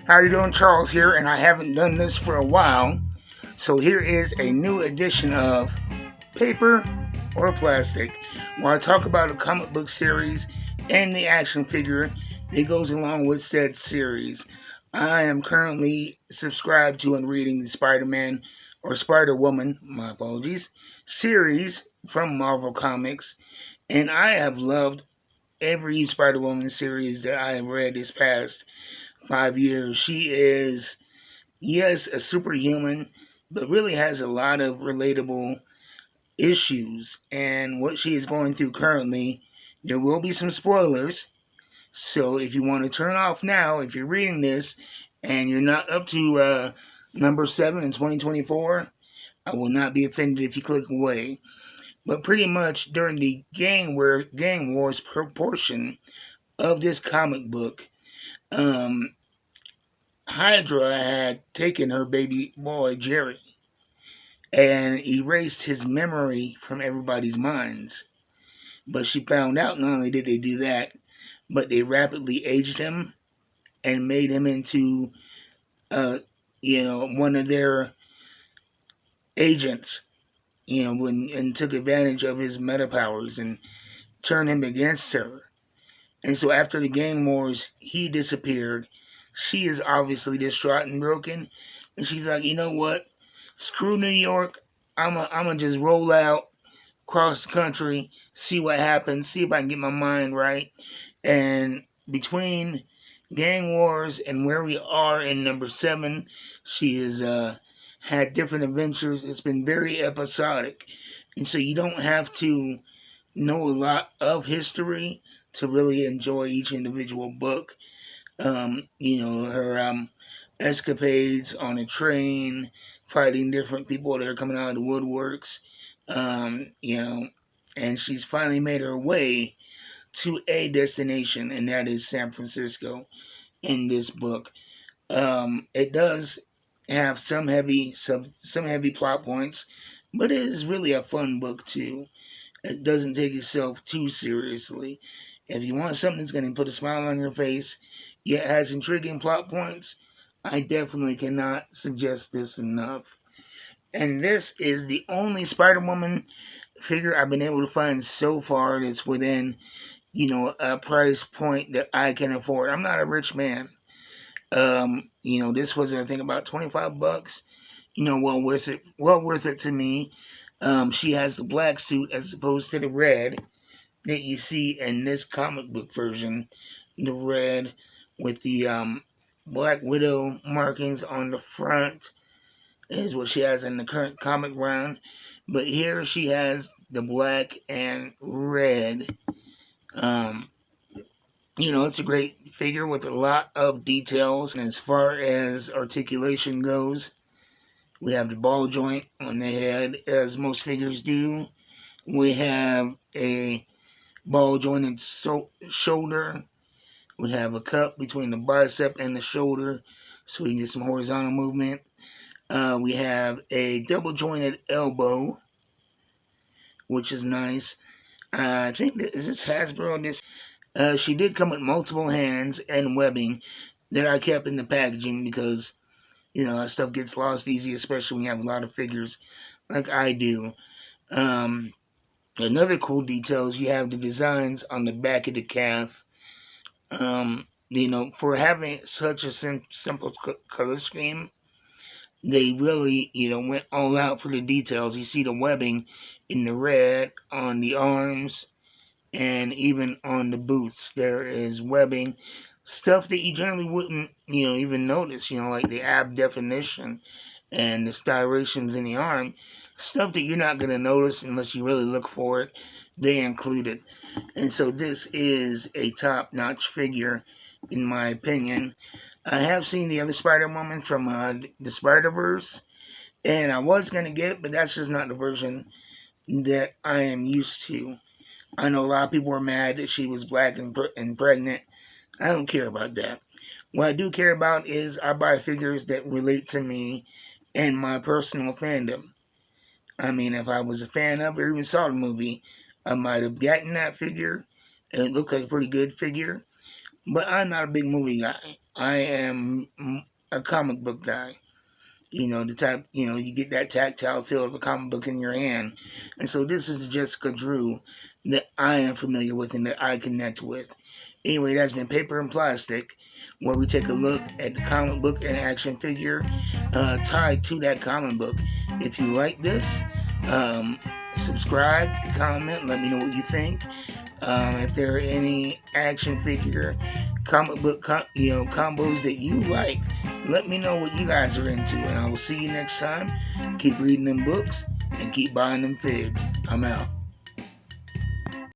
How you doing? Charles here, and I haven't done this for a while. So here is a new edition of Paper or Plastic, where I talk about a comic book series and the action figure that goes along with said series. I am currently subscribed to and reading the Spider-Man or Spider-Woman, my apologies, series from Marvel Comics, and I have loved every Spider-Woman series that I have read this past 5 years. She is, yes, a superhuman, but really has a lot of relatable issues. And what she is going through currently, there will be some spoilers. So if you want to turn off now, if you're reading this and you're not up to number 7 in 2024, I will not be offended if you click away. But pretty much during the gang wars portion of this comic book, um, Hydra had taken her baby boy, Jerry, and erased his memory from everybody's minds. But she found out not only did they do that, but they rapidly aged him and made him into, uh, one of their agents, and took advantage of his meta powers and turned him against her. And so after the gang wars, he disappeared. She is obviously distraught and broken. And she's like, you know what? Screw New York. I'm gonna just roll out across the country, see what happens, see if I can get my mind right. And between gang wars and where we are in number 7, she has had different adventures. It's been very episodic. And so you don't have to know a lot of history to really enjoy each individual book. Her escapades on a train, fighting different people that are coming out of the woodworks, um, you know, and she's finally made her way to a destination, and that is San Francisco in this book. It does have some heavy plot points, but it is really a fun book too. It doesn't take itself too seriously. If you want something that's going to put a smile on your face, yet has intriguing plot points, I definitely cannot suggest this enough. And this is the only Spider-Woman figure I've been able to find so far that's within, a price point that I can afford. I'm not a rich man. This was, I think, about 25 bucks. Well worth it. Well worth it to me. She has the black suit as opposed to the red that you see in this comic book version. The red with the Black Widow markings on the front is what she has in the current comic run. But here she has the black and red. Um, it's a great figure with a lot of details. And as far as articulation goes, we have the ball joint on the head, as most figures do. We have a ball jointed shoulder. We have a cup between the bicep and the shoulder, so we can get some horizontal movement. We have a double jointed elbow, which is nice. I think is this Hasbro. She did come with multiple hands and webbing that I kept in the packaging because that stuff gets lost easy, especially when you have a lot of figures like I do. Um, Another cool detail is you have the designs on the back of the calf. For having such a simple color scheme, they really, went all out for the details. You see the webbing in the red on the arms and even on the boots. There is webbing, stuff that you generally wouldn't, even notice, like the ab definition and the striations in the arm. Stuff that you're not going to notice unless you really look for it, they included. And so this is a top-notch figure, in my opinion. I have seen the other Spider-Woman from the Spider-Verse, and I was going to get it, but that's just not the version that I am used to. I know a lot of people were mad that she was black and pregnant. I don't care about that. What I do care about is I buy figures that relate to me and my personal fandom. I mean, if I was a fan of it or even saw the movie, I might have gotten that figure. And it looked like a pretty good figure. But I'm not a big movie guy. I am a comic book guy. You know, the type, you get that tactile feel of a comic book in your hand. And so this is the Jessica Drew that I am familiar with and that I connect with. Anyway, that's been Paper and Plastic, where we take a look at the comic book and action figure tied to that comic book. If you like this, um, subscribe, comment, let me know what you think. If there are any action figure, comic book, combos that you like, let me know what you guys are into, and I will see you next time. Keep reading them books and keep buying them figs. I'm out.